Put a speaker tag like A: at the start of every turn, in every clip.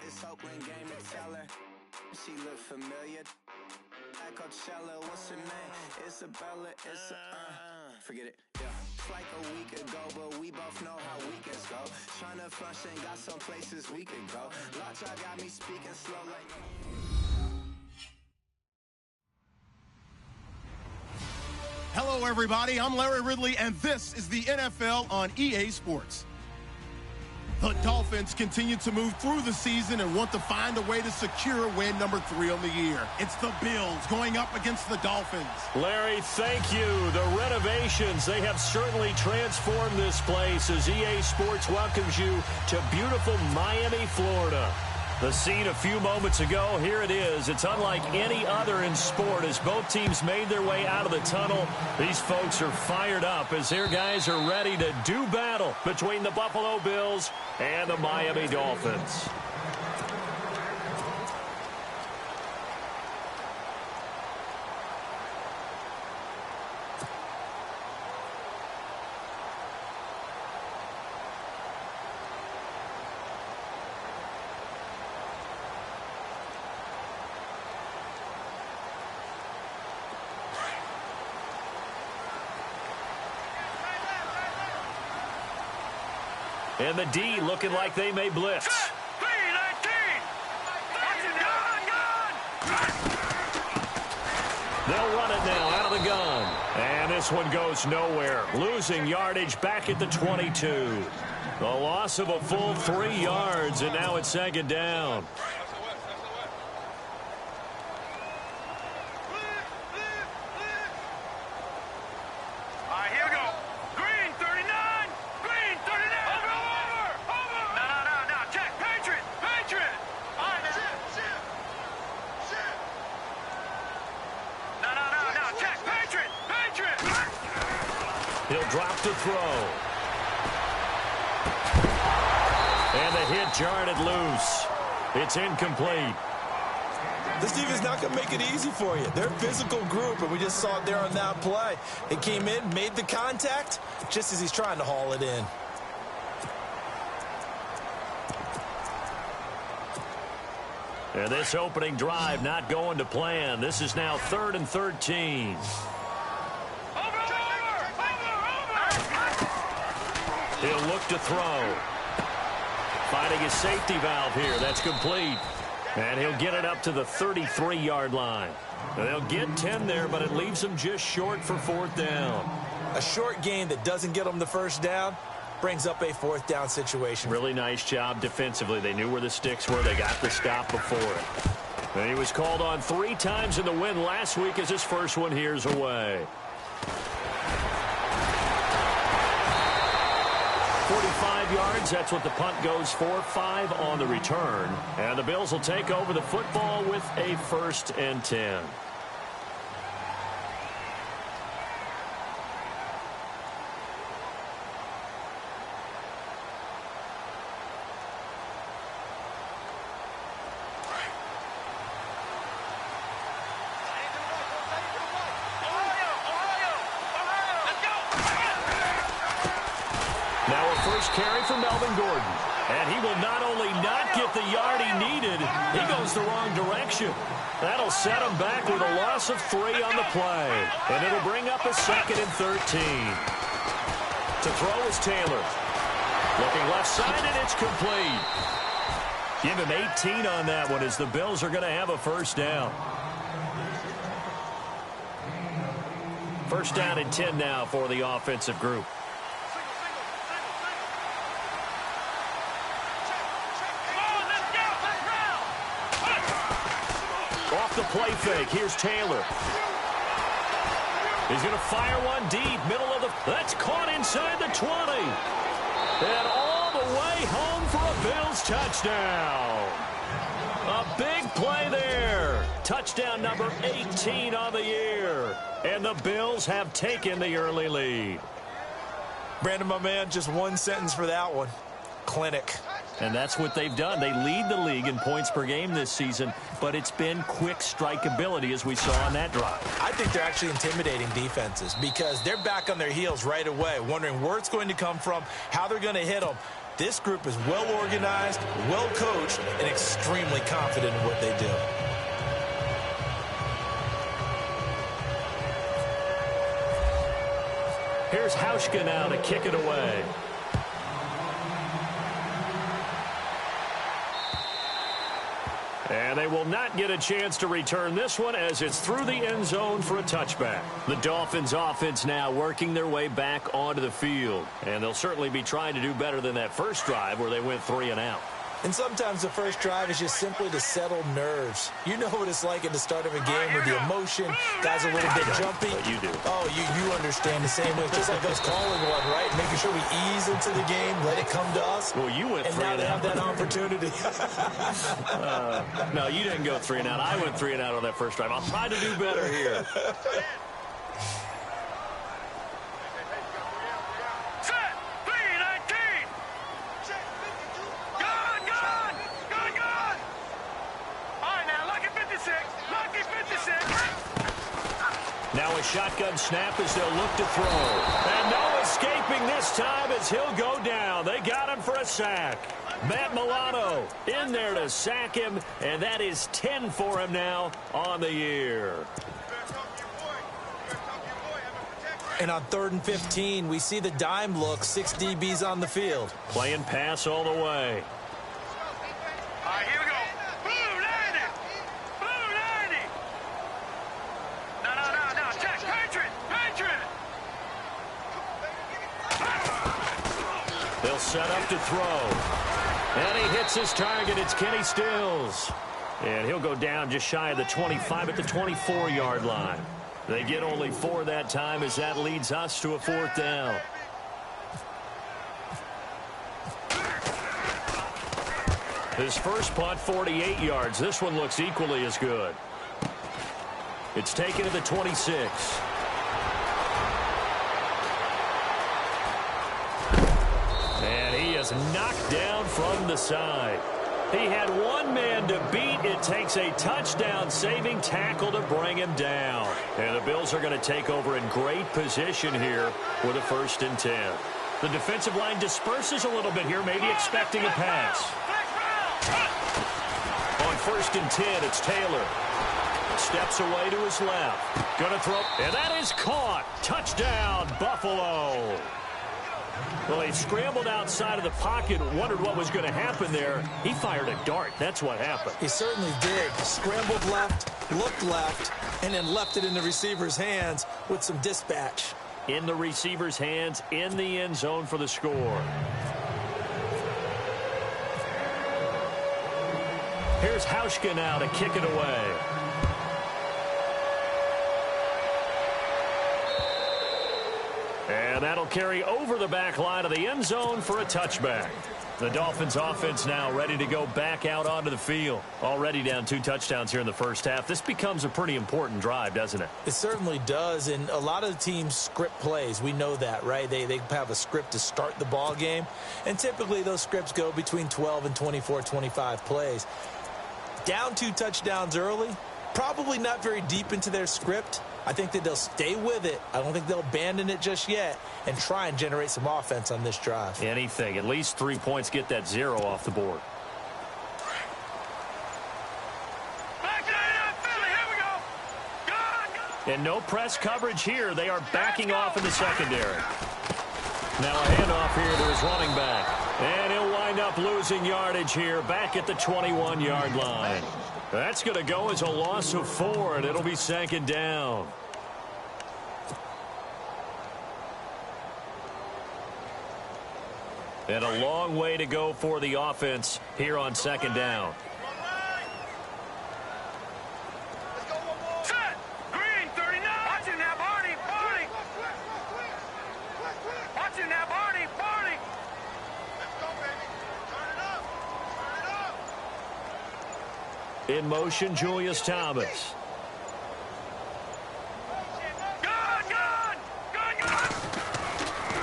A: This Oakland game, it's telling. She look familiar. Like Coachella, what's her name? Isabella, forget it, yeah. It's like a week ago, but we both know how weekends go. Tryna function, got some places we could go. Lockjaw got me speaking slow like...
B: Hello, everybody. I'm Larry Ridley, and this is the NFL on EA Sports. The Dolphins continue to move through the season and want to find a way to secure win number 3 on the year. It's the Bills going up against the Dolphins.
C: Larry, thank you. The renovations, they have certainly transformed this place as EA Sports welcomes you to beautiful Miami, Florida. The scene a few moments ago, here it is. It's unlike any other in sport as both teams made their way out of the tunnel. These folks are fired up as their guys are ready to do battle between the Buffalo Bills and the Miami Dolphins. And the D looking like they may blitz. They'll run it now out of the gun. And this one goes nowhere. Losing yardage back at the 22. The loss of a full 3 yards, and now it's second down. He'll drop to throw. And the hit jarred it loose. It's incomplete.
D: This defense is not going to make it easy for you. They're a physical group, and we just saw it there on that play. They came in, made the contact, just as he's trying to haul it in.
C: And this opening drive not going to plan. This is now 3rd and 13. He'll look to throw. Finding his safety valve here. That's complete. And he'll get it up to the 33-yard line. They'll get 10 there, but it leaves them just short for 4th down.
D: A short gain that doesn't get them the first down brings up a 4th down situation.
C: Really nice job defensively. They knew where the sticks were. They got the stop before it. And he was called on 3 times in the win last week as his first one here's away. 45 yards, that's what the punt goes for. 5 on the return. And the Bills will take over the football with a 1st and 10. Carry for Melvin Gordon. And he will not only not get the yard he needed, he goes the wrong direction. That'll set him back with a loss of 3 on the play. And it'll bring up a 2nd and 13. To throw is Taylor. Looking left side, and it's complete. Give him 18 on that one as the Bills are going to have a 1st down. 1st down and 10 now for the offensive group. The play fake. Here's Taylor. He's going to fire one deep. Middle of the... That's caught inside the 20. And all the way home for a Bills touchdown. A big play there. Touchdown number 18 on the year. And the Bills have taken the early lead.
D: Brandon, my man, just one sentence for that one. Clinic.
C: And that's what they've done. They lead the league in points per game this season, but it's been quick strikeability as we saw on that drive.
D: I think they're actually intimidating defenses because they're back on their heels right away, wondering where it's going to come from, how they're going to hit them. This group is well organized, well coached, and extremely confident in what they do.
C: Here's Hauschka now to kick it away. And they will not get a chance to return this one as it's through the end zone for a touchback. The Dolphins offense now working their way back onto the field. And they'll certainly be trying to do better than that first drive where they went 3 and out.
D: And sometimes the first drive is just simply to settle nerves. You know what it's like at the start of a game with the emotion. Guys are a little bit jumpy.
C: But you do.
D: Oh, you understand the same way. Just like us calling one, right? Making sure we ease into the game, let it come to us.
C: Well, you went 3
D: and out. And now they have that opportunity.
C: No, you didn't go 3 and out. I went 3 and out on that first drive. I'll try to do better here. Now a shotgun snap as they'll look to throw. And no escaping this time as he'll go down. They got him for a sack. Matt Milano in there to sack him, and that is 10 for him now on the year.
D: And on 3rd and 15, we see the dime look, 6 DBs on the field.
C: Playing pass all the way.
E: All right, here we go. Blue 90. Blue 90. No. Check. Patriot.
C: They'll set up to throw. And he hits his target. It's Kenny Stills. And he'll go down just shy of the 25 at the 24-yard line. They get only 4 that time as that leads us to a 4th down. His first punt, 48 yards. This one looks equally as good. It's taken to the 26. And he is knocked down from the side. He had one man to beat. It takes a touchdown-saving tackle to bring him down. And the Bills are going to take over in great position here with a 1st and 10. The defensive line disperses a little bit here, maybe expecting a pass. On 1st and 10, it's Taylor. Steps away to his left. Gonna throw, and that is caught. Touchdown, Buffalo. Well, he scrambled outside of the pocket, wondered what was going to happen there. He fired a dart. That's what happened.
D: He certainly did. Scrambled left, looked left, and then left it in the receiver's hands with some dispatch.
C: In the receiver's hands, in the end zone for the score. Here's Hauschka now to kick it away. And that'll carry over the back line of the end zone for a touchback. The Dolphins offense now ready to go back out onto the field. Already down 2 touchdowns here in the first half. This becomes a pretty important drive, doesn't it?
D: It certainly does, and a lot of the teams script plays. We know that, right? They have a script to start the ball game, and typically those scripts go between 12 and 24, 25 plays. Down 2 touchdowns early, probably not very deep into their script. I think that they'll stay with it. I don't think they'll abandon it just yet and try and generate some offense on this drive.
C: Anything. At least 3 points, get that 0 off the board. And no press coverage here. They are backing off in the secondary. Now a handoff here to his running back. And he'll wind up losing yardage here back at the 21-yard line. That's going to go as a loss of 4, and it'll be 2nd down. And a long way to go for the offense here on 2nd down.
E: Set. Green 39. Watching that Barney. Watching that Barney. Let's go, baby. Turn it up.
C: In motion, Julius Thomas.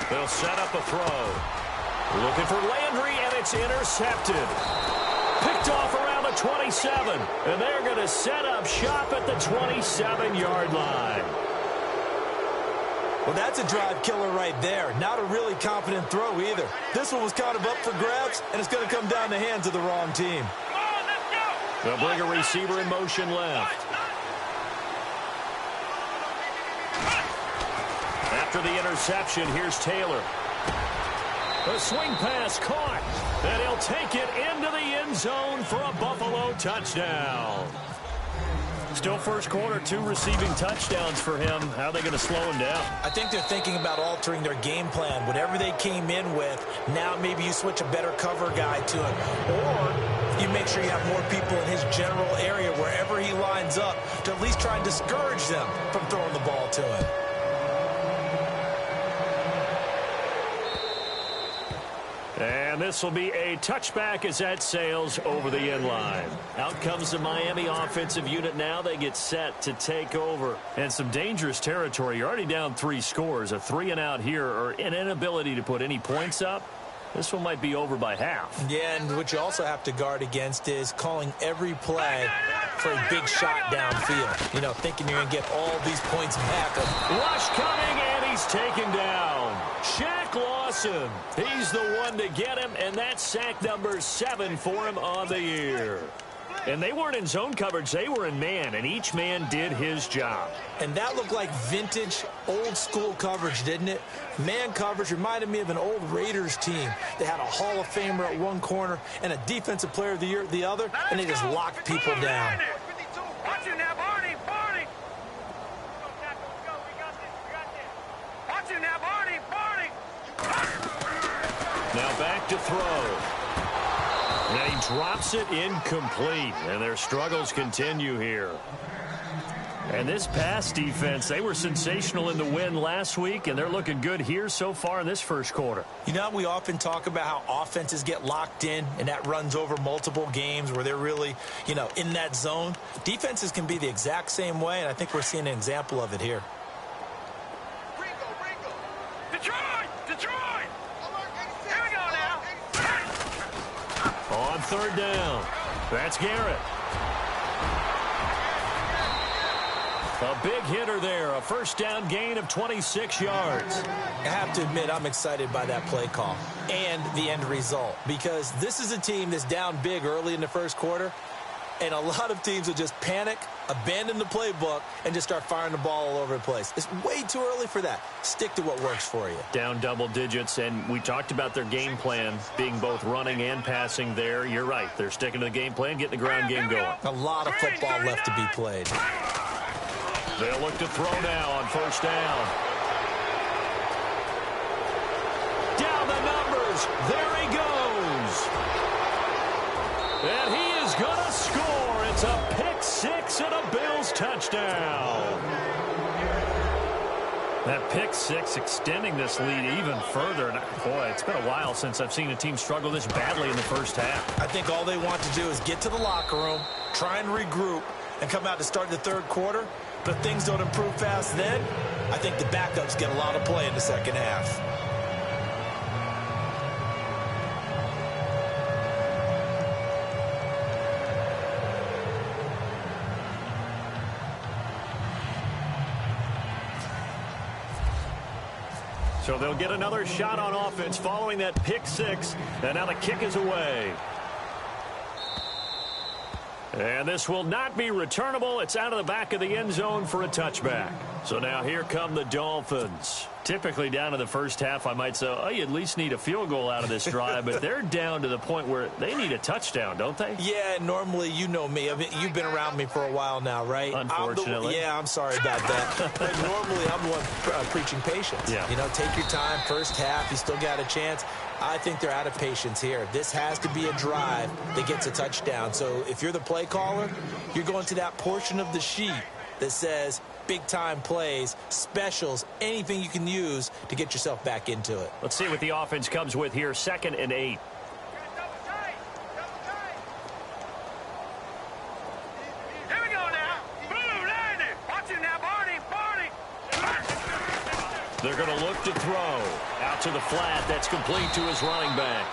C: They'll set up a throw. Looking for Landry, and it's intercepted. Picked off around the 27, and they're going to set up shop at the 27-yard line.
D: Well, that's a drive killer right there. Not a really confident throw either. This one was kind of up for grabs, and it's going to come down the hands of the wrong team.
E: Come on, let's go.
C: They'll bring a receiver in motion left. After the interception, here's Taylor. The swing pass caught, and he'll take it into the end zone for a Buffalo touchdown. Still first quarter, 2 receiving touchdowns for him. How are they going to slow him down?
D: I think they're thinking about altering their game plan. Whatever they came in with, now maybe you switch a better cover guy to him. Or you make sure you have more people in his general area wherever he lines up to at least try and discourage them from throwing the ball to him.
C: And this will be a touchback as that sails over the end line. Out comes the Miami offensive unit now. They get set to take over. And some dangerous territory. You're already down 3 scores. A 3-and-out here, or an inability to put any points up. This one might be over by half.
D: Yeah, and what you also have to guard against is calling every play for a big shot downfield. You know, thinking you're going to get all these points back.
C: Rush coming, and he's taken down. Shaq Lawson. He's the one to get him, and that's sack number 7 for him on the year. And they weren't in zone coverage. They were in man, and each man did his job.
D: And that looked like vintage, old-school coverage, didn't it? Man coverage reminded me of an old Raiders team. They had a Hall of Famer at one corner and a Defensive Player of the Year at the other, and they just locked people down.
E: Watch it now, Barney, Barney. Watch it now, Barney, Barney.
C: Now back to throw. And he drops it incomplete, and their struggles continue here. And this pass defense, they were sensational in the win last week, and they're looking good here so far in this first quarter.
D: You know, we often talk about how offenses get locked in, and that runs over multiple games where they're really, you know, in that zone. Defenses can be the exact same way, and I think we're seeing an example of it here.
E: Detroit! Detroit! Here we go now.
C: On 3rd down, that's Garrett. A big hitter there, a first down gain of 26 yards.
D: I have to admit, I'm excited by that play call and the end result, because this is a team that's down big early in the first quarter, and a lot of teams will just panic, abandon the playbook, and just start firing the ball all over the place. It's way too early for that. Stick to what works for you.
C: Down double digits, and we talked about their game plan being both running and passing there. You're right. They're sticking to the game plan, getting the ground game going.
D: A lot of football left to be played.
C: They'll look to throw now on 1st down. Down the numbers. There he goes. And he is going to score. It's a pick 6 and a Bills touchdown. That pick 6 extending this lead even further. And boy, it's been a while since I've seen a team struggle this badly in the first half.
D: I think all they want to do is get to the locker room, try and regroup, and come out to start the 3rd quarter. But if things don't improve fast then, I think the backups get a lot of play in the second half.
C: So they'll get another shot on offense following that pick 6. And now the kick is away. And this will not be returnable. It's out of the back of the end zone for a touchback. So now here come the Dolphins. Typically down in the first half, I might say, oh, you at least need a field goal out of this drive. But they're down to the point where they need a touchdown, don't they?
D: Yeah, normally, you know me. I mean, you've been around me for a while now, right?
C: Unfortunately.
D: I'm sorry about that. But normally, I'm the one preaching patience.
C: Yeah.
D: You know, take your time. First half, you still got a chance. I think they're out of patience here. This has to be a drive that gets a touchdown. So if you're the play caller, you're going to that portion of the sheet that says big-time plays, specials, anything you can use to get yourself back into it.
C: Let's see what the offense comes with here. 2nd and 8.
E: Here we go now. Blue landing. Watch it now, Barney, Barney.
C: They're going to look to throw. Out to the flat. That's complete to his running back.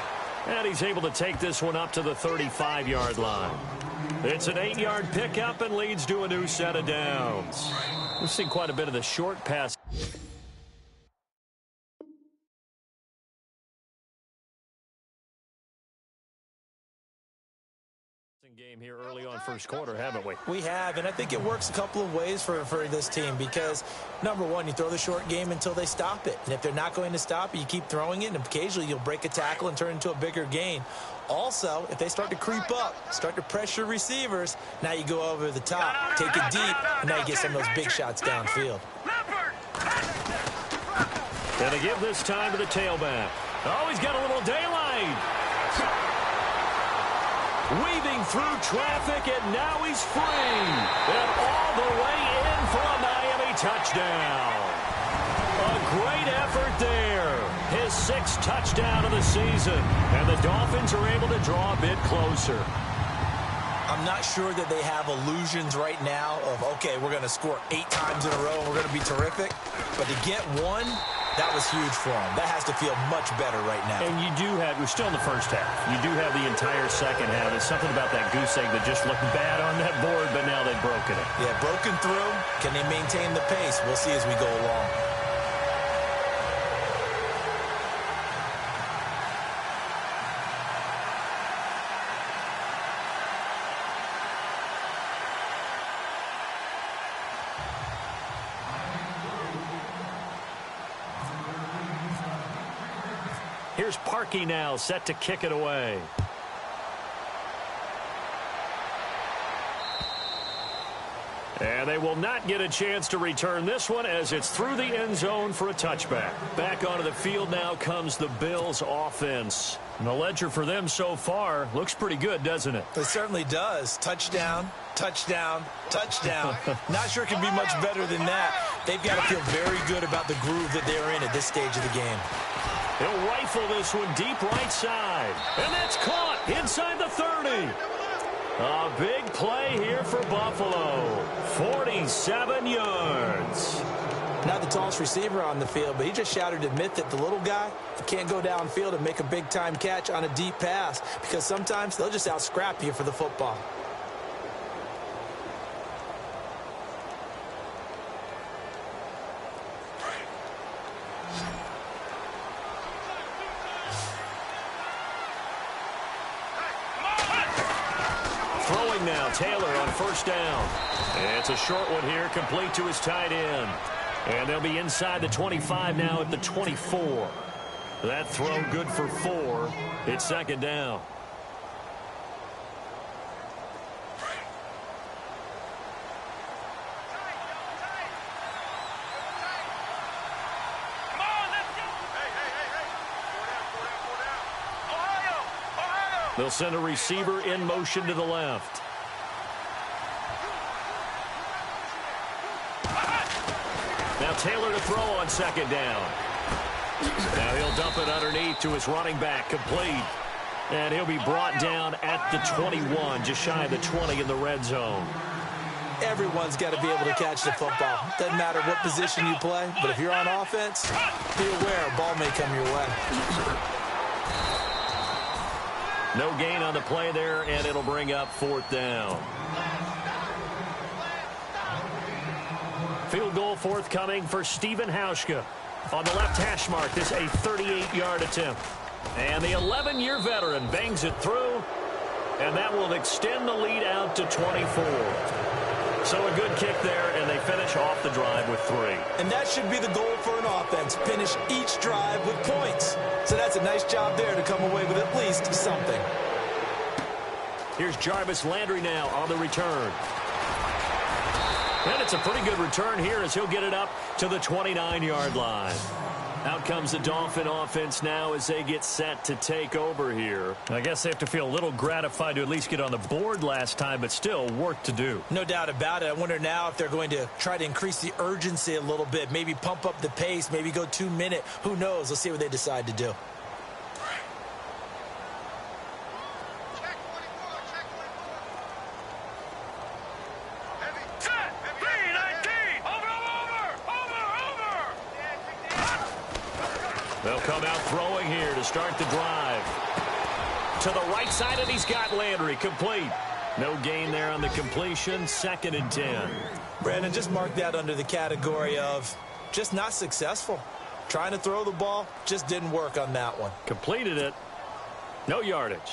C: And he's able to take this one up to the 35-yard line. It's an 8-yard pickup and leads to a new set of downs. We've seen quite a bit of the short pass. Game here early on first quarter, haven't we?
D: We have, and I think it works a couple of ways for this team because, number one, you throw the short game until they stop it. And if they're not going to stop it, you keep throwing it, and occasionally you'll break a tackle and turn it into a bigger gain. Also, if they start to creep up, start to pressure receivers, now you go over the top, take it deep, and now you get some of those big shots downfield.
C: Gonna give this time to the tailback. Oh, he's got a little daylight. Weaving through traffic, and now he's free. And all the way in for a Miami touchdown. A great effort there. His 6th touchdown of the season. And the Dolphins are able to draw a bit closer.
D: I'm not sure that they have illusions right now of, okay, we're going to score 8 times in a row and we're going to be terrific. But to get one, that was huge for them. That has to feel much better right now.
C: And you do have, we're still in the first half. You do have the entire second half. There's something about that goose egg that just looked bad on that board, but now they've broken it.
D: Yeah, broken through. Can they maintain the pace? We'll see as we go along.
C: Here's Parkey now, set to kick it away. And they will not get a chance to return this one as it's through the end zone for a touchback. Back onto the field now comes the Bills offense. And the ledger for them so far looks pretty good, doesn't it?
D: It certainly does. Touchdown, touchdown, touchdown. Not sure it can be much better than that. They've got to feel very good about the groove that they're in at this stage of the game.
C: He'll rifle this one deep right side. And that's caught inside the 30. A big play here for Buffalo. 47 yards.
D: Not the tallest receiver on the field, but he just shouted to admit that the little guy can't go downfield and make a big-time catch on a deep pass because sometimes they'll just out-scrap you for the football.
C: Now Taylor on first down. It's a short one here, complete to his tight end. And they'll be inside the 25 now at the 24. That throw good for 4. It's second down. They'll send a receiver in motion to the left. Now Taylor to throw on second down. Now he'll dump it underneath to his running back, complete. And he'll be brought down at the 21, just shy of the 20 in the red zone.
D: Everyone's got to be able to catch the football. Doesn't matter what position you play, but if you're on offense, be aware a ball may come your way.
C: No gain on the play there, and it'll bring up 4th down. Field goal forthcoming for Stephen Hauschka. On the left hash mark, this a 38-yard attempt. And the 11-year veteran bangs it through, and that will extend the lead out to 24. So a good kick there, and they finish off the drive with 3.
D: And that should be the goal for an offense, finish each drive with points. So that's a nice job there to come away with at least something.
C: Here's Jarvis Landry now on the return. And it's a pretty good return here as he'll get it up to the 29-yard line. Out comes the Dolphin offense now as they get set to take over here. I guess they have to feel a little gratified to at least get on the board last time, but still work to do.
D: No doubt about it. I wonder now if they're going to try to increase the urgency a little bit, maybe pump up the pace, maybe go 2-minute. Who knows? Let's see what they decide to do.
C: They'll come out throwing here to start the drive. To the right side, and he's got Landry complete. No gain there on the completion. 2nd and 10.
D: Brandon, just mark that under the category of just not successful. Trying to throw the ball, just didn't work on that one.
C: Completed it. No yardage.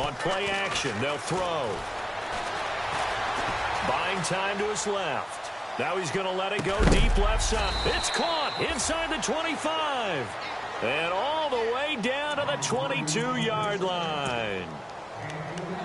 C: On play action, they'll throw. Buying time to his left. Now he's going to let it go deep left side. It's caught inside the 25. And all the way down to the 22-yard line.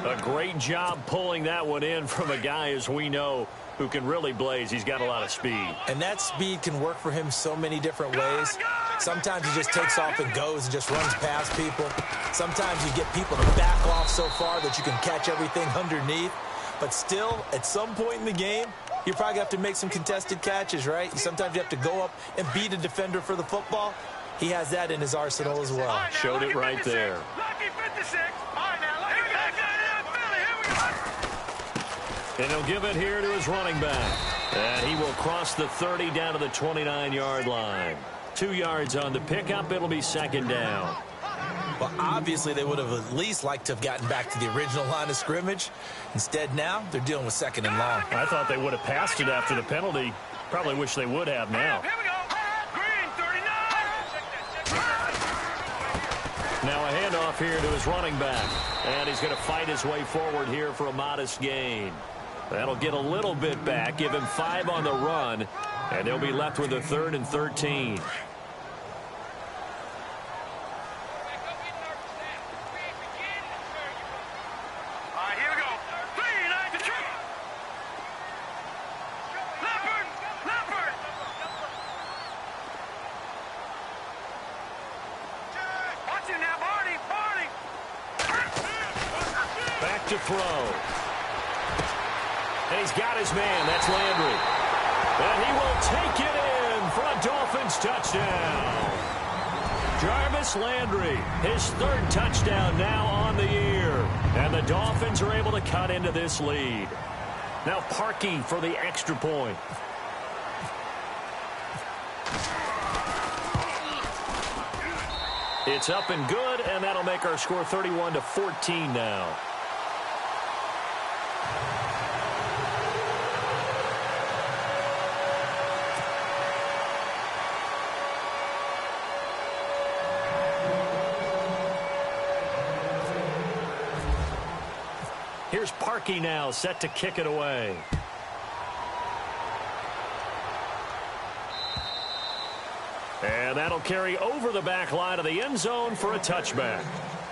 C: A great job pulling that one in from a guy, as we know, who can really blaze. He's got a lot of speed.
D: And that speed can work for him so many different ways. Sometimes he just takes off and goes and just runs past people. Sometimes you get people to back off so far that you can catch everything underneath. But still, at some point in the game, you probably have to make some contested catches, right? Sometimes you have to go up and beat a defender for the football. He has that in his arsenal as well.
C: Showed it right there.
E: Lucky 56. All right, now, lucky 56.
C: And he'll give it here to his running back. And he will cross the 30 down to the 29-yard line. 2 yards on the pickup. It'll be second down.
D: Well, obviously, they would have at least liked to have gotten back to the original line of scrimmage. Instead, now, they're dealing with second and long.
C: I thought they would have passed it after the penalty. Probably wish they would have now.
E: Here we go. Green 39.
C: Now a handoff here to his running back. And he's going to fight his way forward here for a modest gain. That'll get a little bit back, give him 5 on the run, and they'll be left with a 3rd and 13. To throw. And he's got his man. That's Landry. And he will take it in for a Dolphins touchdown. Jarvis Landry, his 3rd touchdown now on the year. And the Dolphins are able to cut into this lead. Now Parkey for the extra point. It's up and good, and that'll make our score 31-14 now. Here's Parkey now, set to kick it away. And that'll carry over the back line of the end zone for a touchback.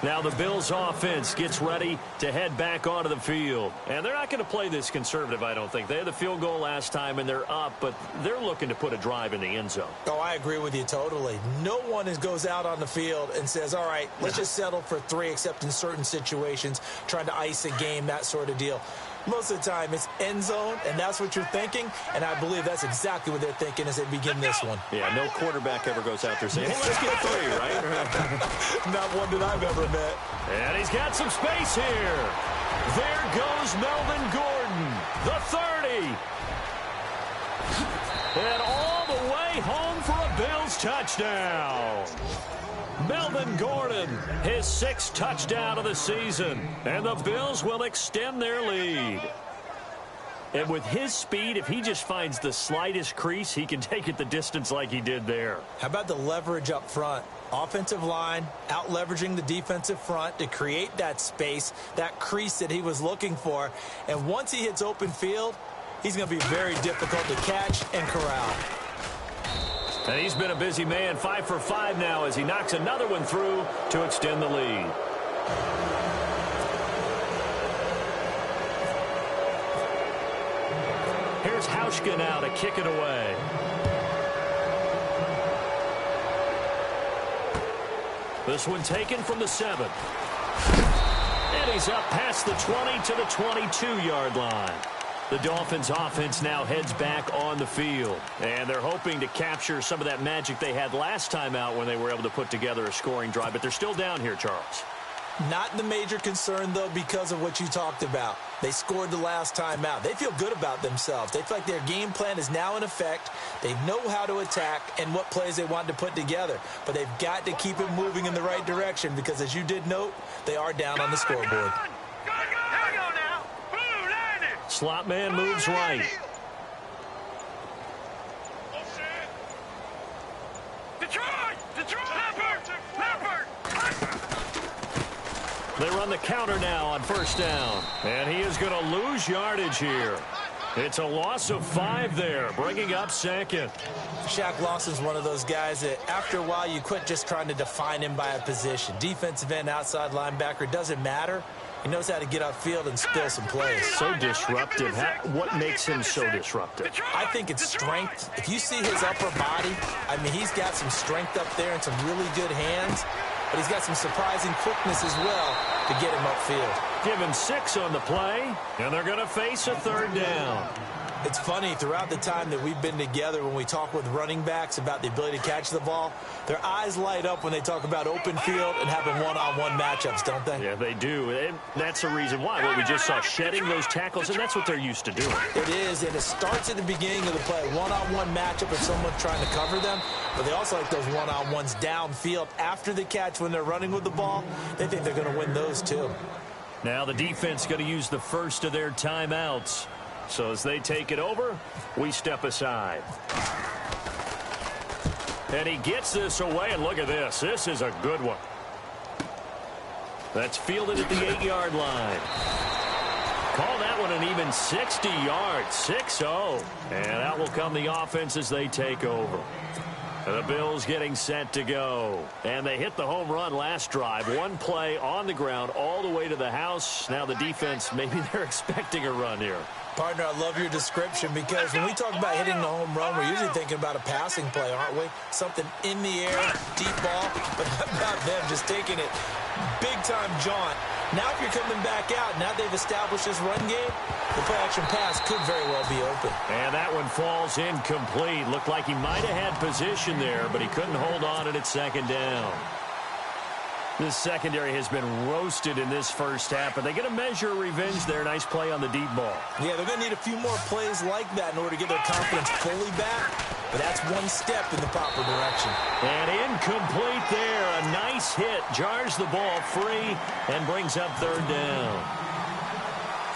C: Now the Bills offense gets ready to head back onto the field. And they're not going to play this conservative, I don't think. They had the field goal last time, and they're up, but they're looking to put a drive in the end zone.
D: Oh, I agree with you totally. No one goes out on the field and says, all right, let's just settle for 3, except in certain situations, trying to ice a game, that sort of deal. Most of the time, it's end zone, and that's what you're thinking, and I believe that's exactly what they're thinking as they begin this one.
C: Yeah, no quarterback ever goes out there saying, hey, let's get 3, right?
D: Not one that I've ever met.
C: And he's got some space here. There goes Melvin Gordon, the 30. And all the way home for a Bills touchdown. Melvin Gordon, his 6th touchdown of the season, and the Bills will extend their lead. And with his speed, if he just finds the slightest crease, he can take it the distance like he did there.
D: How about the leverage up front? Offensive line out leveraging the defensive front to create that space, that crease that he was looking for. And once he hits open field, he's going to be very difficult to catch and corral.
C: And he's been a busy man, 5 for 5 now as he knocks another one through to extend the lead. Here's Hauschka now to kick it away. This one taken from the 7. And he's up past the 20 to the 22-yard line. The Dolphins offense now heads back on the field. And they're hoping to capture some of that magic they had last time out when they were able to put together a scoring drive. But they're still down here, Charles.
D: Not the major concern, though, because of what you talked about. They scored the last time out. They feel good about themselves. They feel like their game plan is now in effect. They know how to attack and what plays they want to put together. But they've got to keep it moving in the right direction because, as you did note, they are down on the scoreboard.
C: Slot man moves right. They run the counter now on first down. And he is going to lose yardage here. It's a loss of 5 there, bringing up second.
D: Shaq Lawson's one of those guys that after a while you quit just trying to define him by a position. Defensive end, outside linebacker, doesn't matter. He knows how to get upfield and spill some plays.
C: So disruptive. What makes him so disruptive?
D: I think it's strength. If you see his upper body, I mean, he's got some strength up there and some really good hands, but he's got some surprising quickness as well to get him upfield.
C: Given 6 on the play, and they're going to face a 3rd down.
D: It's funny, throughout the time that we've been together, when we talk with running backs about the ability to catch the ball, their eyes light up when they talk about open field and having one-on-one matchups, don't they?
C: Yeah, they do. And that's the reason why. What we just saw, shedding those tackles, and that's what they're used to doing.
D: It is, and it starts at the beginning of the play. One-on-one matchup if someone's trying to cover them, but they also like those one-on-ones downfield after the catch when they're running with the ball. They think they're going to win those too.
C: Now the defense going to use the first of their timeouts. So as they take it over, we step aside. And he gets this away, and look at this. This is a good one. That's fielded at the 8-yard line. Call that one an even 60 yards, 6-0. And out will come the offense as they take over. The Bills getting set to go. And they hit the home run last drive. One play on the ground all the way to the house. Now the defense, maybe they're expecting a run here.
D: Partner, I love your description because when we talk about hitting the home run, we're usually thinking about a passing play, aren't we? Something in the air, deep ball. But how about them just taking it big-time jaunt? Now if you're coming back out, now they've established this run game, the play-action pass could very well be open.
C: And that one falls incomplete. Looked like he might have had position there, but he couldn't hold on at 2nd down. This secondary has been roasted in this first half, but they get a measure of revenge there. Nice play on the deep ball.
D: Yeah, they're going to need a few more plays like that in order to get their confidence fully back, but that's one step in the proper direction.
C: And incomplete there. A nice hit. Jars the ball free and brings up 3rd down.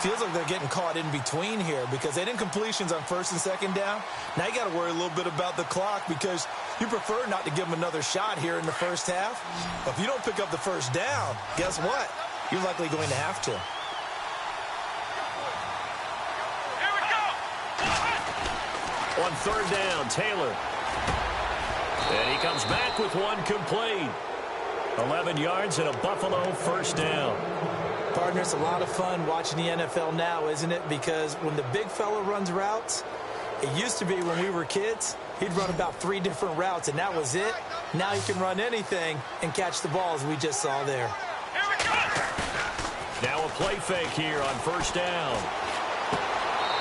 D: Feels like they're getting caught in between here because they didn't completions on 1st and 2nd down. Now you got to worry a little bit about the clock because you prefer not to give them another shot here in the first half. But if you don't pick up the 1st down, guess what? You're likely going to have to.
E: Here we go.
C: On 3rd down, Taylor. And he comes back with one complete. 11 yards and a Buffalo 1st down.
D: Partner, it's a lot of fun watching the NFL now, isn't it? Because when the big fella runs routes, it used to be when we were kids, he'd run about 3 different routes, and that was it. Now he can run anything and catch the ball, as we just saw there.
E: Here we go.
C: Now a play fake here on 1st down.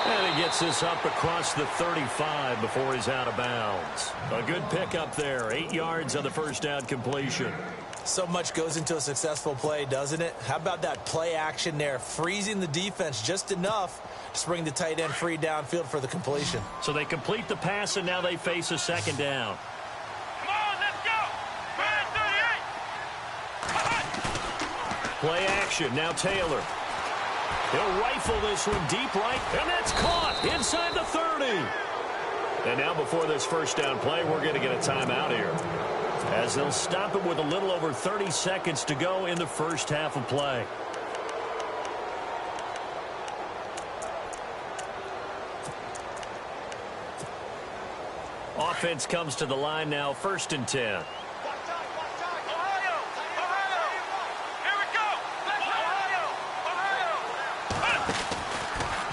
C: And he gets this up across the 35 before he's out of bounds. A good pickup there. 8 yards on the 1st down completion.
D: So much goes into a successful play, doesn't it? How about that play action there, freezing the defense just enough to bring the tight end free downfield for the completion.
C: So they complete the pass, and now they face a 2nd down.
E: Come on, let's go. 38.
C: Play action. Now Taylor. He'll rifle this one deep right, and that's caught inside the 30. And now before this 1st down play, we're going to get a timeout here, as they'll stop it with a little over 30 seconds to go in the first half of play. Offense comes to the line now, 1st and 10.
E: Ohio. Here we go. Ohio.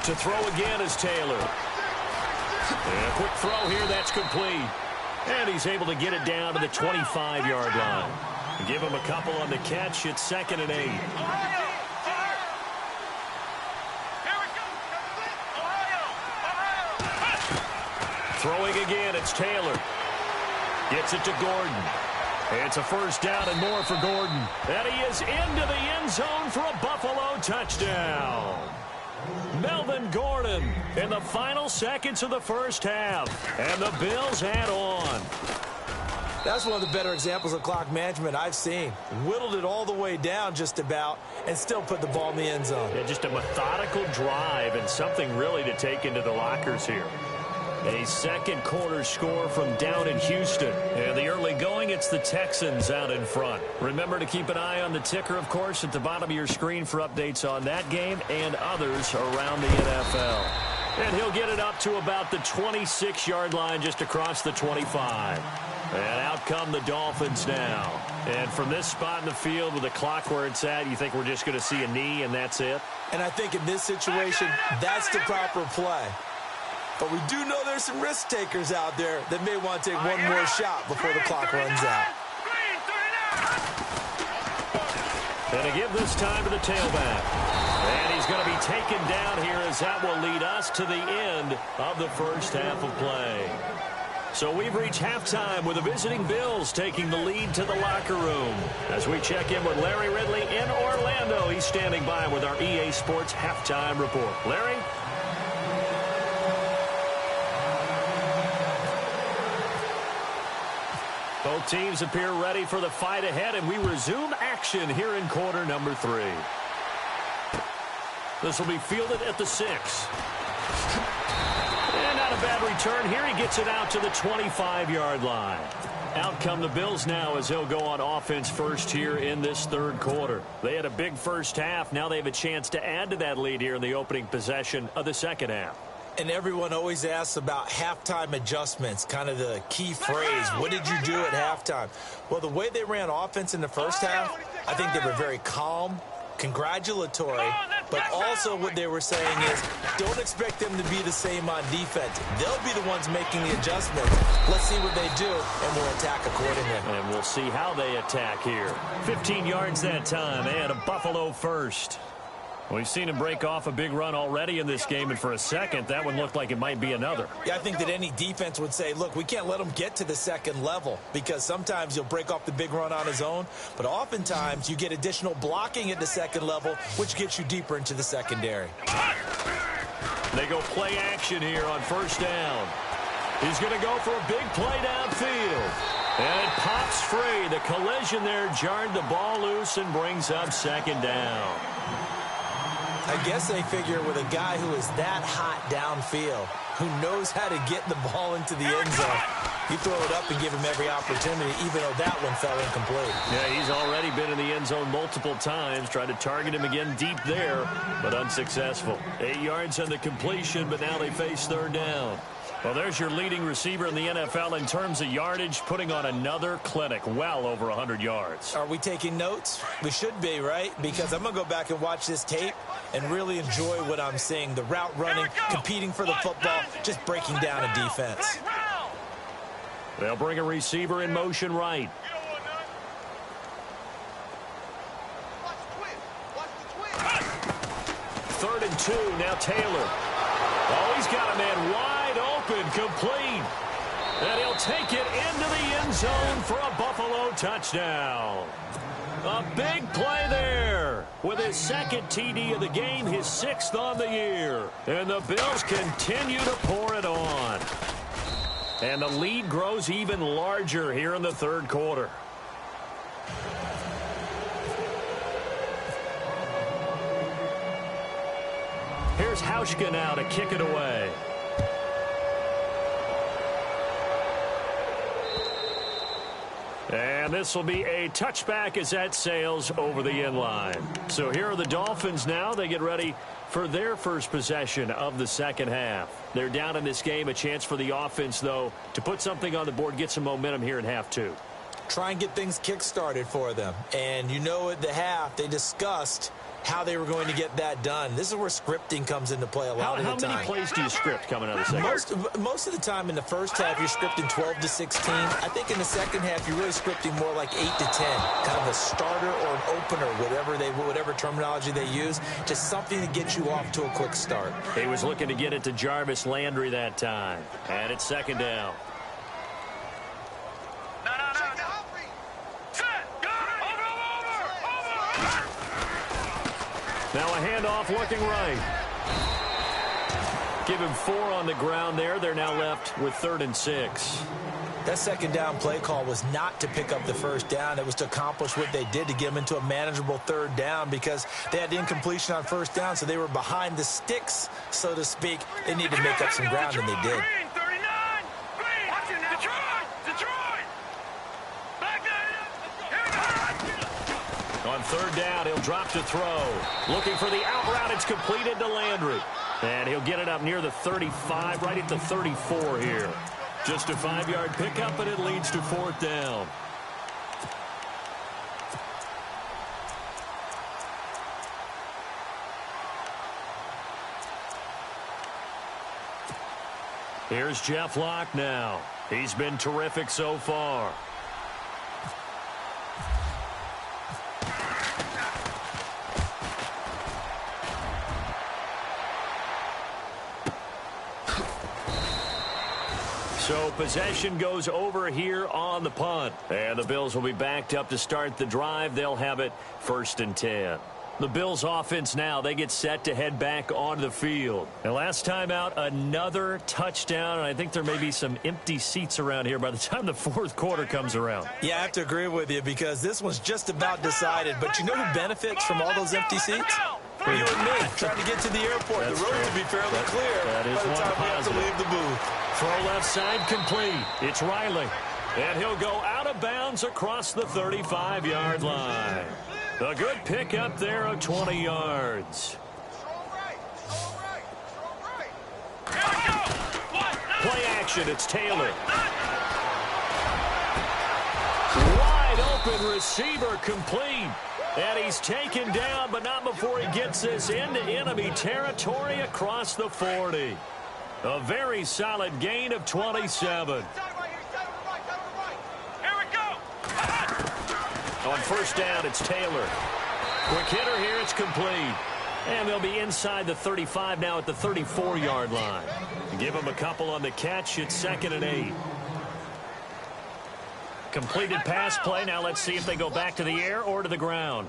C: To throw again is Taylor. And a quick throw here, that's complete. And he's able to get it down to the 25-yard line. Give him a couple on the catch. It's 2nd and 8.
E: Ohio. Here we go. Ohio.
C: Throwing again, it's Taylor. Gets it to Gordon. It's a 1st down and more for Gordon. And he is into the end zone for a Buffalo touchdown. Melvin Gordon in the final seconds of the first half. And the Bills add on.
D: That's one of the better examples of clock management I've seen. Whittled it all the way down just about and still put the ball in the end zone.
C: Yeah, just a methodical drive and something really to take into the lockers here. A second quarter score from down in Houston. And the early going, it's it's the Texans out in front. Remember to keep an eye on the ticker, of course, at the bottom of your screen for updates on that game and others around the NFL. And he'll get it up to about the 26-yard line just across the 25. And out come the Dolphins now. And from this spot in the field with the clock where it's at, you think we're just going to see a knee and that's it?
D: And I think in this situation, that's the proper play. But we do know there's some risk takers out there that may want to take one more shot before the clock runs out.
C: And to give this time to the tailback. And he's going to be taken down here as that will lead us to the end of the first half of play. So we've reached halftime with the visiting Bills taking the lead to the locker room. As we check in with Larry Ridley in Orlando, he's standing by with our EA Sports halftime report. Larry? Both teams appear ready for the fight ahead, and we resume action here in quarter number 3. This will be fielded at the 6. And not a bad return here. He gets it out to the 25-yard line. Out come the Bills now as they'll go on offense first here in this third quarter. They had a big first half. Now they have a chance to add to that lead here in the opening possession of the second half.
D: And everyone always asks about halftime adjustments, kind of the key phrase. What did you do at halftime? Well, the way they ran offense in the first half, I think they were very calm, congratulatory, but also what they were saying is don't expect them to be the same on defense. They'll be the ones making the adjustments. Let's see what they do, and we'll attack accordingly.
C: And we'll see how they attack here. 15 yards that time, and a Buffalo first. We've seen him break off a big run already in this game, and for a second, that one looked like it might be another.
D: Yeah, I think that any defense would say, look, we can't let him get to the second level because sometimes he'll break off the big run on his own, but oftentimes you get additional blocking at the second level, which gets you deeper into the secondary.
C: They go play action here on first down. He's going to go for a big play downfield. And it pops free. The collision there jarred the ball loose and brings up second down.
D: I guess they figure with a guy who is that hot downfield, who knows how to get the ball into the end zone, you throw it up and give him every opportunity, even though that one fell incomplete.
C: Yeah, he's already been in the end zone multiple times, tried to target him again deep there, but unsuccessful. 8 yards on the completion, but now they face third down. Well, there's your leading receiver in the NFL in terms of yardage, putting on another clinic, well over 100 yards.
D: Are we taking notes? We should be, right? Because I'm going to go back and watch this tape and really enjoy what I'm seeing. The route running, competing for the football, just breaking down a defense.
C: They'll bring a receiver in motion right. 3rd and 2, now Taylor. Oh, he's got a man wide open, complete. And he'll take it into the end zone for a Buffalo touchdown. A big play there with his second TD of the game, his 6th on the year. And the Bills continue to pour it on. And the lead grows even larger here in the third quarter. Here's Hauschka now to kick it away. And this will be a touchback as that sails over the end line. So here are the Dolphins now. They get ready for their first possession of the second half. They're down in this game. A chance for the offense, though, to put something on the board, get some momentum here in half 2.
D: Try and get things kick-started for them. And you know at the half, they discussed how they were going to get that done. This is where scripting comes into play a lot of the time.
C: How many plays do you script coming out of the second?
D: Most of the time in the first half, you're scripting 12 to 16. I think in the second half, you're really scripting more like 8 to 10. Kind of a starter or an opener, whatever terminology they use. Just something to get you off to a quick start.
C: He was looking to get it to Jarvis Landry that time. And it's second down. Now a handoff looking right. Give him 4 on the ground there. They're now left with 3rd and 6.
D: That second down play call was not to pick up the first down. It was to accomplish what they did to get them into a manageable 3rd down because they had incompletion on first down, so they were behind the sticks, so to speak. They needed to make up some ground, and they did.
C: On third down, he'll drop to throw. Looking for the out route. It's completed to Landry. And he'll get it up near the 35, right at the 34 here. Just a 5-yard pickup, and it leads to fourth down. Here's Jeff Locke now. He's been terrific so far. So possession goes over here on the punt. And the Bills will be backed up to start the drive. They'll have it 1st and 10. The Bills offense now, they get set to head back onto the field. And last time out, another touchdown. And I think there may be some empty seats around here by the time the fourth quarter comes around.
D: Yeah, I have to agree with you because this one's just about decided. But you know who benefits from all those empty seats? You and me, trying to get to the airport.
C: That's
D: the road
C: true.
D: will be fairly clear
C: that is
D: by the
C: one
D: time we have to
C: positive.
D: leave the booth.
C: Throw left side complete. It's Riley. And he'll go out of bounds across the 35-yard line. A good pickup there of 20 yards. Play action, it's Taylor. Wide open receiver complete. And he's taken down, but not before he gets this into enemy territory across the 40. A very solid gain of 27. On first down, it's Taylor. Quick hitter here, it's complete. And they'll be inside the 35 now at the 34-yard line. Give him a couple on the catch. It's 2nd and 8. Completed pass play. Now let's see if they go back to the air or to the ground.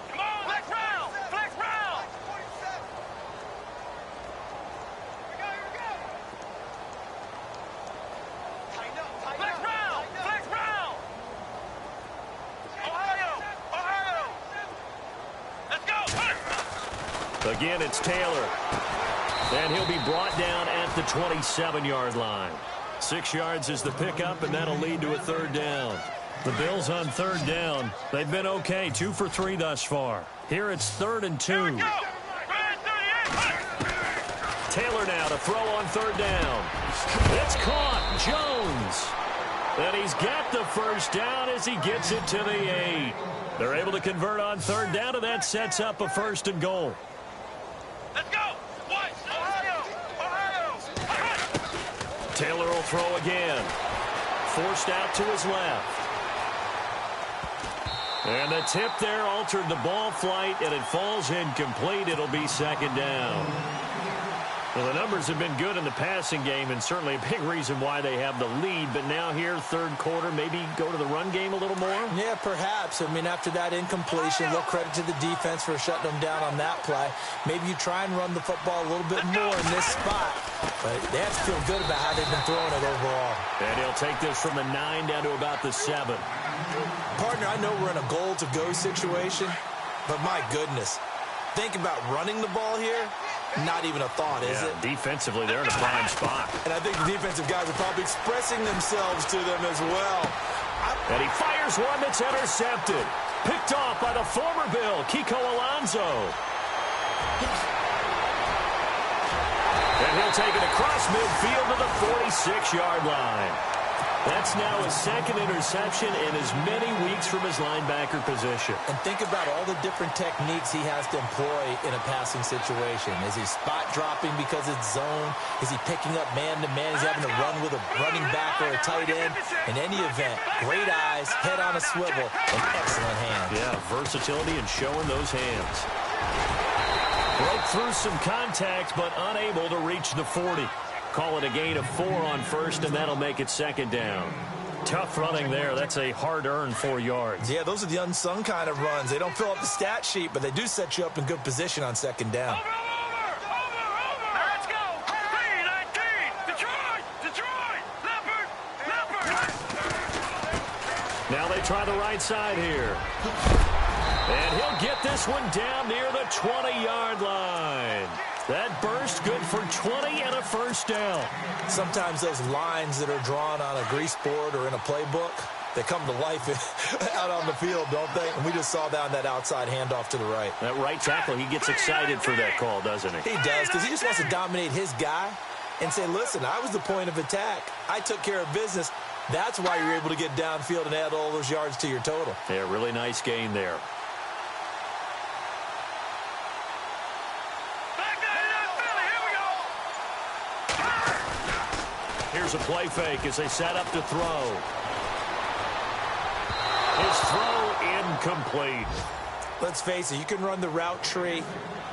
E: Come on, flex round! Flex round! Here we go! Flex round! Flex round! Ohio! Let's go!
C: Again, it's Taylor. And he'll be brought down at the 27-yard line. 6 yards is the pickup, and that'll lead to a third down. The Bills on third down. They've been okay, 2 for 3 thus far. Here it's 3rd and 2. Taylor now to throw on third down. It's caught. Jones. And he's got the first down as he gets it to the 8. They're able to convert on third down, and that sets up a 1st and goal.
E: Let's go!
C: Taylor will throw again. Forced out to his left. And the tip there altered the ball flight, and it falls incomplete. It'll be 2nd down. Well, the numbers have been good in the passing game, and certainly a big reason why they have the lead. But now here, third quarter, maybe go to the run game a little more?
D: Yeah, perhaps. I mean, after that incompletion, a little credit to the defense for shutting them down on that play. Maybe you try and run the football a little bit more in this spot. But they have to feel good about how they've been throwing it overall.
C: And he'll take this from the 9 down to about the 7.
D: Partner, I know we're in a goal-to-go situation, but my goodness, think about running the ball here. Not even a thought, is it?
C: Defensively, they're in a prime spot.
D: And I think the defensive guys are probably expressing themselves to them as well.
C: And he fires one that's intercepted. Picked off by the former Bill, Kiko Alonso. And he'll take it across midfield to the 46-yard line. That's now his 2nd interception in as many weeks from his linebacker position.
D: And think about all the different techniques he has to employ in a passing situation. Is he spot dropping because it's zone? Is he picking up man-to-man? Is he having to run with a running back or a tight end? In any event, great eyes, head on a swivel, and excellent hands.
C: Yeah, versatility and showing those hands. Broke through some contact, but unable to reach the 40. Call it a gain of 4 on first, and that'll make it 2nd down. Tough running there. That's a hard-earned 4 yards.
D: Yeah, those are the unsung kind of runs. They don't fill up the stat sheet, but they do set you up in good position on 2nd down.
E: Over! Let's go! 3-19! Detroit! Leopard!
C: Now they try the right side here. And he'll get this one down near the 20-yard line. That burst good for 20 and a first down.
D: Sometimes those lines that are drawn on a grease board or in a playbook, They come to life out on the field, don't they? And we just saw that on that outside handoff to the right.
C: That right tackle, he gets excited for that call, doesn't he?
D: He does, because he just wants to dominate his guy and say, listen, I was the point of attack. I took care of business. That's why you're able to get downfield and add all those yards to your total.
C: Yeah, really nice gain there. Here's a play fake as they set up to throw. His throw incomplete.
D: Let's face it, you can run the route tree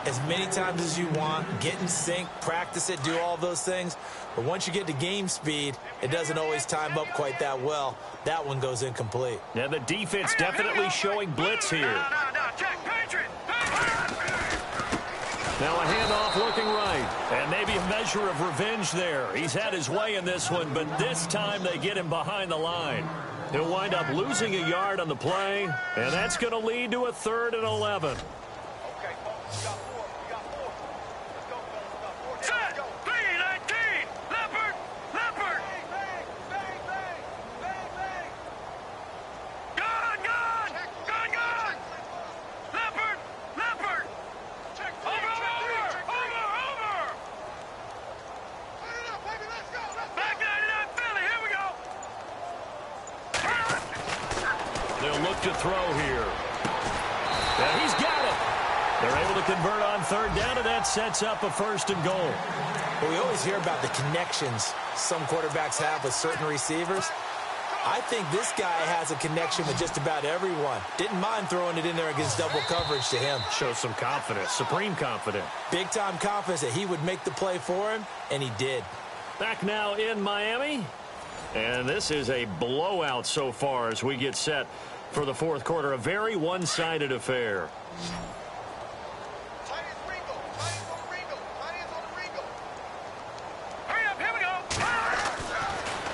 D: as many times as you want, get in sync, practice it, do all those things. But once you get to game speed, it doesn't always time up quite that well. That one goes incomplete.
C: Yeah, the defense definitely showing blitz here. Now a handoff looking right. And maybe a measure of revenge there. He's had his way in this one, but this time they get him behind the line. He'll wind up losing a yard on the play, and that's going to lead to a 3rd and 11. To throw here. And he's got it. They're able to convert on 3rd down, and that sets up a 1st and goal.
D: Well, we always hear about the connections some quarterbacks have with certain receivers. I think this guy has a connection with just about everyone. Didn't mind throwing it in there against double coverage to him.
C: Shows some confidence, supreme confidence.
D: Big-time confidence that he would make the play for him, and he did.
C: Back now in Miami. And this is a blowout so far as we get set for the 4th quarter. A very one-sided affair.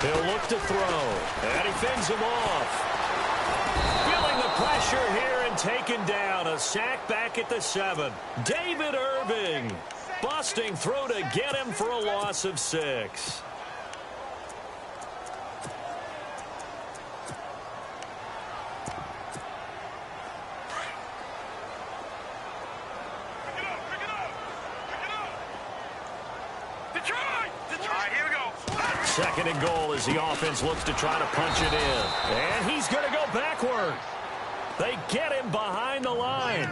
C: He'll look to throw, and he fends him off. Feeling the pressure here and taken down. A sack back at the 7. David Irving busting through to get him for a loss of 6. Second and goal as the offense looks to try to punch it in. And he's going to go backward. They get him behind the line.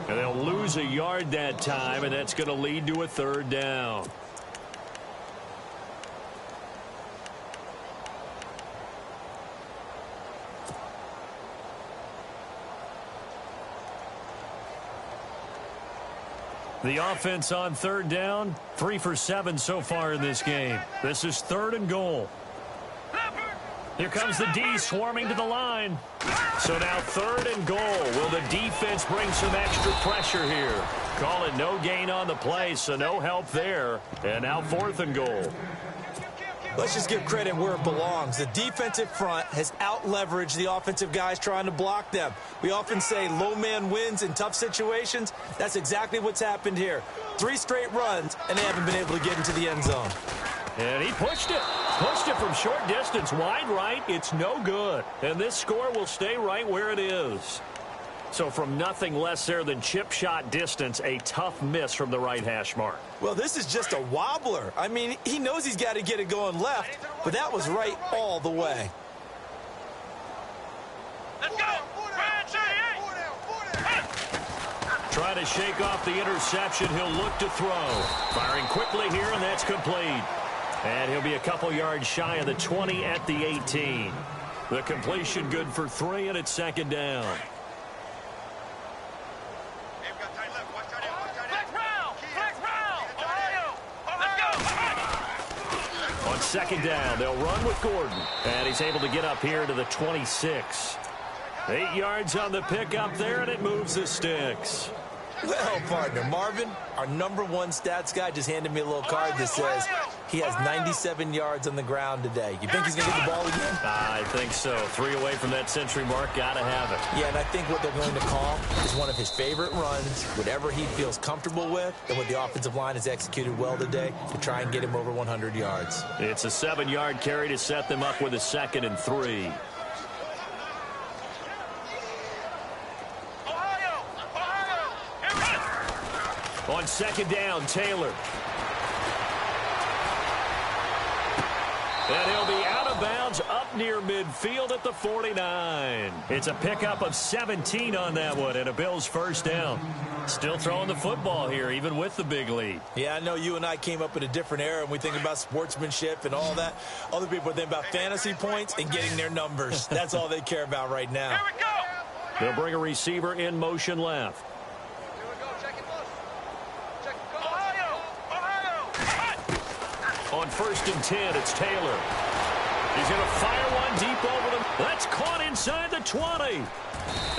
C: And they'll lose a yard that time, and that's going to lead to a 3rd down. The offense on 3rd down, 3 for 7 so far in this game. This is 3rd and goal. Here comes the D swarming to the line. So now 3rd and goal. Will the defense bring some extra pressure here? Call it no gain on the play, so no help there. And now 4th and goal.
D: Let's just give credit where it belongs. The defensive front has out-leveraged the offensive guys trying to block them. We often say low man wins in tough situations. That's exactly what's happened here. 3 straight runs, and they haven't been able to get into the end zone.
C: And he pushed it. Pushed it from short distance. Wide right. It's no good. And this score will stay right where it is. So from nothing less there than chip shot distance, a tough miss from the right hash mark.
D: Well, this is just a wobbler. I mean, he knows he's got to get it going left, but that was right all the way.
E: Let's go!
C: Try to shake off the interception. He'll look to throw. Firing quickly here, and that's complete. And he'll be a couple yards shy of the 20 at the 18. The completion good for 3, and it's 2nd down. On 2nd down, they'll run with Gordon. And he's able to get up here to the 26. 8 yards on the pickup there, and it moves the sticks.
D: Well, partner, Marvin, our #1 stats guy, just handed me a little card that says he has 97 yards on the ground today. You think he's going to get the ball again?
C: I think so. 3 away from that century mark. Got to have it.
D: Yeah, and I think what they're going to call is one of his favorite runs, whatever he feels comfortable with, and what the offensive line has executed well today to try and get him over 100 yards.
C: It's a 7-yard carry to set them up with a 2nd and 3. On second down, Taylor. And he'll be out of bounds up near midfield at the 49. It's a pickup of 17 on that one and a Bills first down. Still throwing the football here, even with the big lead.
D: Yeah, I know you and I came up in a different era, and we think about sportsmanship and all that. Other people think about fantasy points and getting their numbers. That's all they care about right now.
E: Here we go.
C: They'll bring a receiver in motion left.
E: Here we go. Check it, boss. Check it. Ohio.
C: On first and 10, it's Taylor. He's going to fire one deep over them. That's caught inside the 20.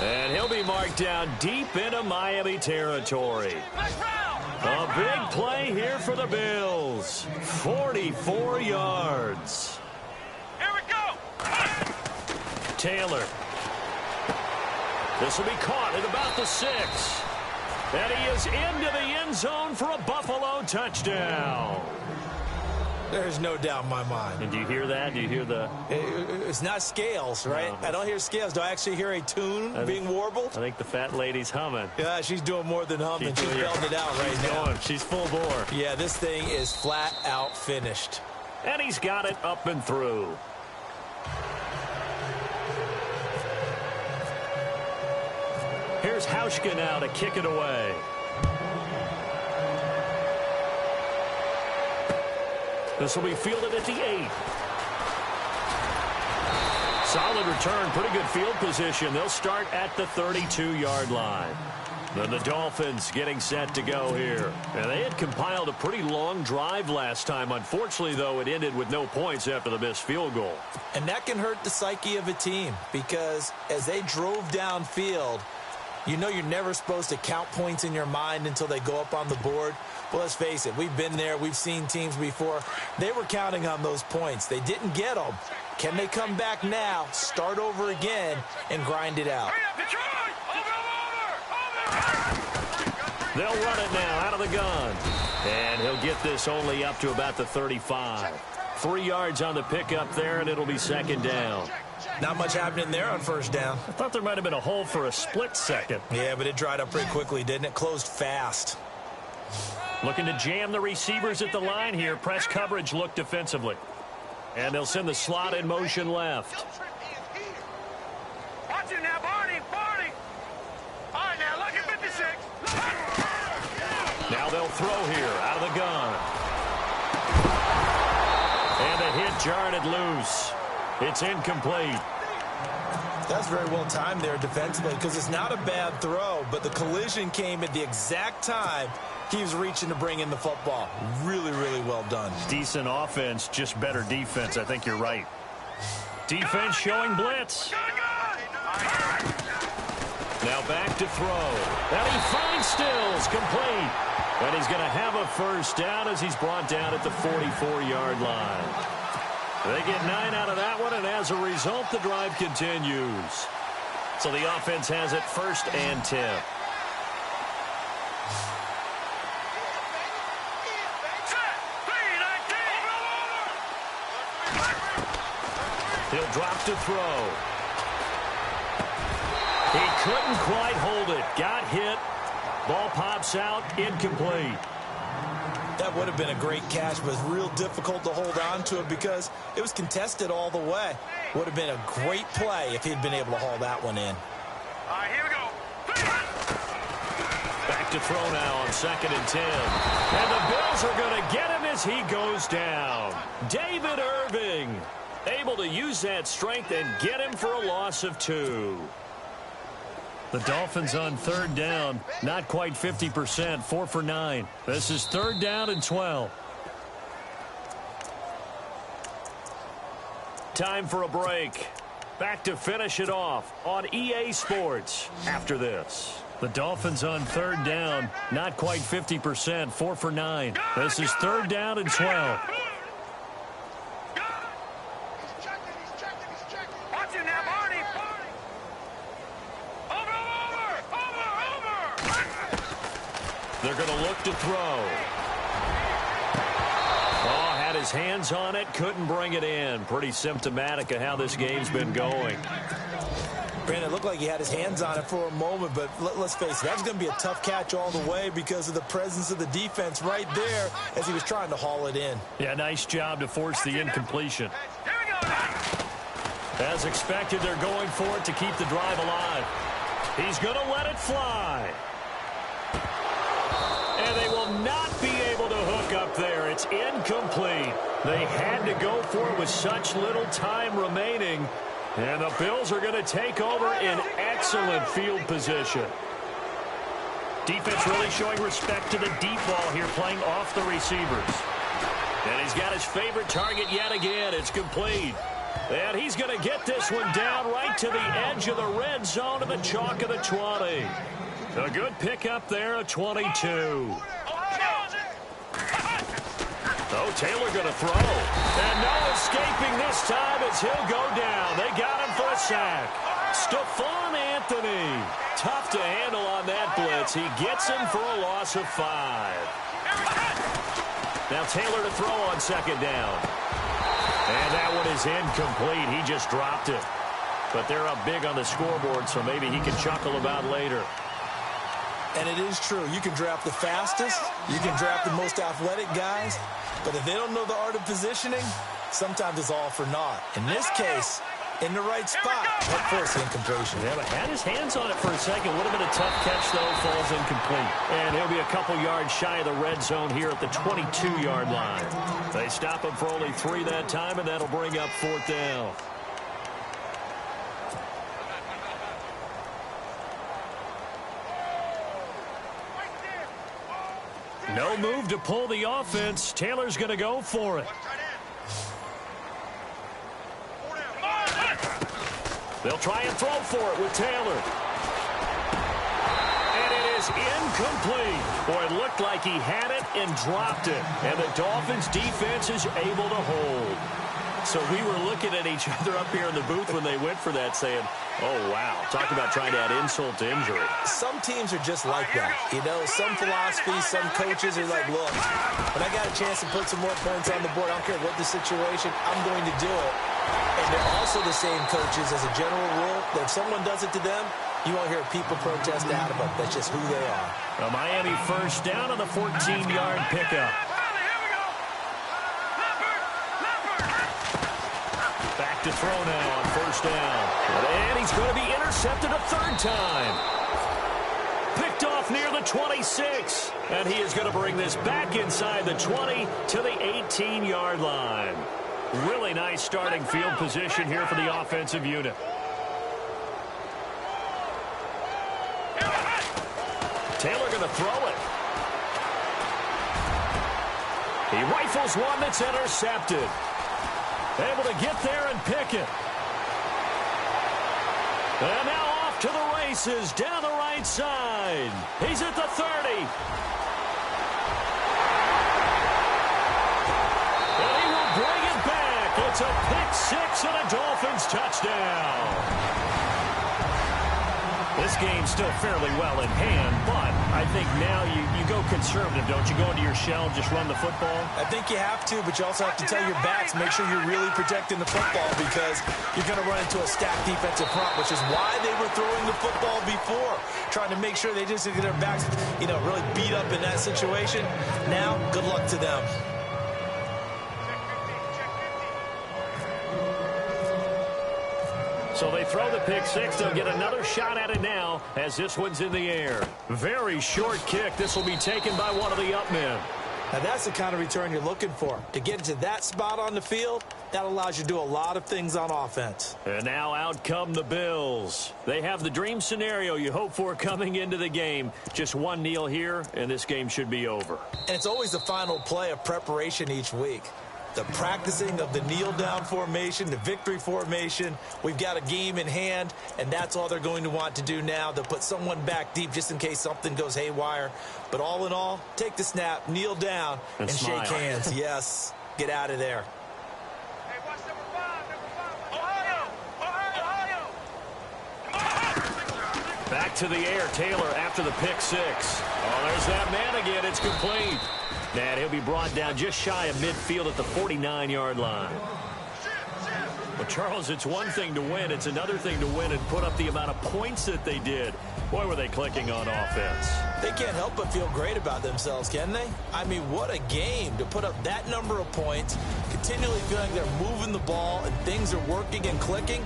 C: And he'll be marked down deep into Miami territory. A big play here for the Bills. 44 yards.
E: Here we go.
C: Taylor. This will be caught at about the 6. And he is into the end zone for a Buffalo touchdown.
D: There's no doubt in my mind.
C: And do you hear that? Do you hear the...
D: It's not scales, right?
C: No.
D: I don't hear scales. Do I actually hear a tune being warbled?
C: I think the fat lady's humming.
D: Yeah, she's doing more than humming. She's belting it out right now.
C: She's full bore.
D: Yeah, this thing is flat out finished.
C: And he's got it up and through. Here's Hauschka now to kick it away. This will be fielded at the 8. Solid return, pretty good field position. They'll start at the 32-yard line. Then the Dolphins getting set to go here. And they had compiled a pretty long drive last time. Unfortunately, though, it ended with no points after the missed field goal.
D: And that can hurt the psyche of a team because as they drove downfield, you know you're never supposed to count points in your mind until they go up on the board. Well, let's face it, we've been there. We've seen teams before. They were counting on those points. They didn't get them. Can they come back now, start over again, and grind it out?
C: They'll run it now out of the gun. And he'll get this only up to about the 35. 3 yards on the pickup there, and it'll be second down.
D: Not much happening there on first down.
C: I thought there might have been a hole for a split second.
D: Yeah, but it dried up pretty quickly, didn't it? Closed fast.
C: Looking to jam the receivers at the line here. Press coverage look defensively. And they'll send the slot in motion left.
E: Watch it now, Barney. All right, now, look at 56.
C: Now they'll throw here out of the gun. And the hit jarred it loose. It's incomplete.
D: That's very well timed there defensively because it's not a bad throw, but the collision came at the exact time he was reaching to bring in the football. Really, really well done.
C: Decent offense, just better defense. I think you're right. Defense showing blitz. Now back to throw. And he finds Stills, complete. And he's going to have a first down as he's brought down at the 44-yard line. They get 9 out of that one, and as a result, the drive continues. So the offense has it first and 10. He'll drop to throw. He couldn't quite hold it. Got hit. Ball pops out. Incomplete.
D: That would have been a great catch, but it's real difficult to hold on to it because it was contested all the way. Would have been a great play if he'd been able to haul that one in.
E: All right, here we go.
C: Back to throw now on second and 10. And the Bills are going to get him as he goes down. David Irving able to use that strength and get him for a loss of 2. The Dolphins on third down, not quite 50%, 4 for 9. This is third down and 12. Time for a break. Back to finish it off on EA Sports after this. The Dolphins on third down, not quite 50%, 4 for 9. This is third down and 12.
E: Watch it now, Barney.
C: They're going to look to throw. Oh, had his hands on it, couldn't bring it in. Pretty symptomatic of how this game's been going.
D: Brandon, it looked like he had his hands on it for a moment, but let's face it, that's going to be a tough catch all the way because of the presence of the defense right there as he was trying to haul it in.
C: Yeah, nice job to force the incompletion. As expected, they're going for it to keep the drive alive. He's going to let it fly. And they will not be able to hook up there. It's incomplete. They had to go for it with such little time remaining. And the Bills are going to take over in excellent field position. Defense really showing respect to the deep ball here, playing off the receivers. And he's got his favorite target yet again. It's complete. And he's going to get this one down right to the edge of the red zone of the chalk of the 20. A good pickup there, a 22. Oh, Taylor going to throw. And no escaping this time as he'll go down. They got him for a sack. Stephon Anthony. Tough to handle on that blitz. He gets him for a loss of 5. Now Taylor to throw on second down. And that one is incomplete. He just dropped it. But they're up big on the scoreboard, so maybe he can chuckle about later.
D: And it is true. You can draft the fastest. You can draft the most athletic guys. But if they don't know the art of positioning, sometimes it's all for naught. In this case, in the right spot, that forced incompletion.
C: Yeah, but had his hands on it for a second. Would have been a tough catch, though. Falls incomplete. And he'll be a couple yards shy of the red zone here at the 22-yard line. They stop him for only 3 that time, and that'll bring up 4th down. No move to pull the offense. Taylor's going to go for it. They'll try and throw for it with Taylor. And it is incomplete. Boy, it looked like he had it and dropped it. And the Dolphins' defense is able to hold. So we were looking at each other up here in the booth when they went for that saying, oh, wow. Talk about trying to add insult to injury.
D: Some teams are just like that. You know, some philosophies, some coaches are like, look, when I got a chance to put some more points on the board, I don't care what the situation, I'm going to do it. And they're also the same coaches as a general rule that if someone does it to them, you won't hear people protest out of them. That's just who they are.
C: A Miami first down on the 14-yard pickup. Back to throw now on first down. And he's going to be intercepted a 3rd time. Picked off near the 26. And he is going to bring this back inside the 20 to the 18-yard line. Really nice starting field position here for the offensive unit. Taylor going to throw it. He rifles one that's intercepted. Able to get there and pick it. And now off to the races down the right side. He's at the 30. And he will bring it back. It's a pick-6 and a Dolphins touchdown. This game's still fairly well in hand, but I think now you go conservative, don't you? Go into your shell and just run the football?
D: I think you have to, but you also have to tell your backs, make sure you're really protecting the football because you're going to run into a stacked defensive front, which is why they were throwing the football before, trying to make sure they just get their backs, really beat up in that situation. Now, good luck to them.
C: So they throw the pick-6. They'll get another shot at it now as this one's in the air. Very short kick. This will be taken by one of the up men.
D: Now, that's the kind of return you're looking for. To get into that spot on the field, that allows you to do a lot of things on offense.
C: And now out come the Bills. They have the dream scenario you hope for coming into the game. Just one kneel here, and this game should be over.
D: And it's always the final play of preparation each week. The practicing of the kneel-down formation, the victory formation. We've got a game in hand, and that's all they're going to want to do now. They'll put someone back deep just in case something goes haywire. But all in all, take the snap, kneel down, and shake hands. Yes, get out of there.
E: Hey, watch number 5, Ohio!
C: Back to the air, Taylor after the pick-6. Oh, there's that man again. It's complete. And he'll be brought down just shy of midfield at the 49-yard line. Well, Charles, it's one thing to win. It's another thing to win and put up the amount of points that they did. Boy, were they clicking on offense.
D: They can't help but feel great about themselves, can they? I mean, what a game to put up that number of points, continually feeling like they're moving the ball and things are working and clicking.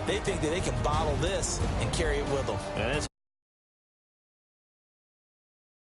D: They think that they can bottle this and carry it with them.
C: And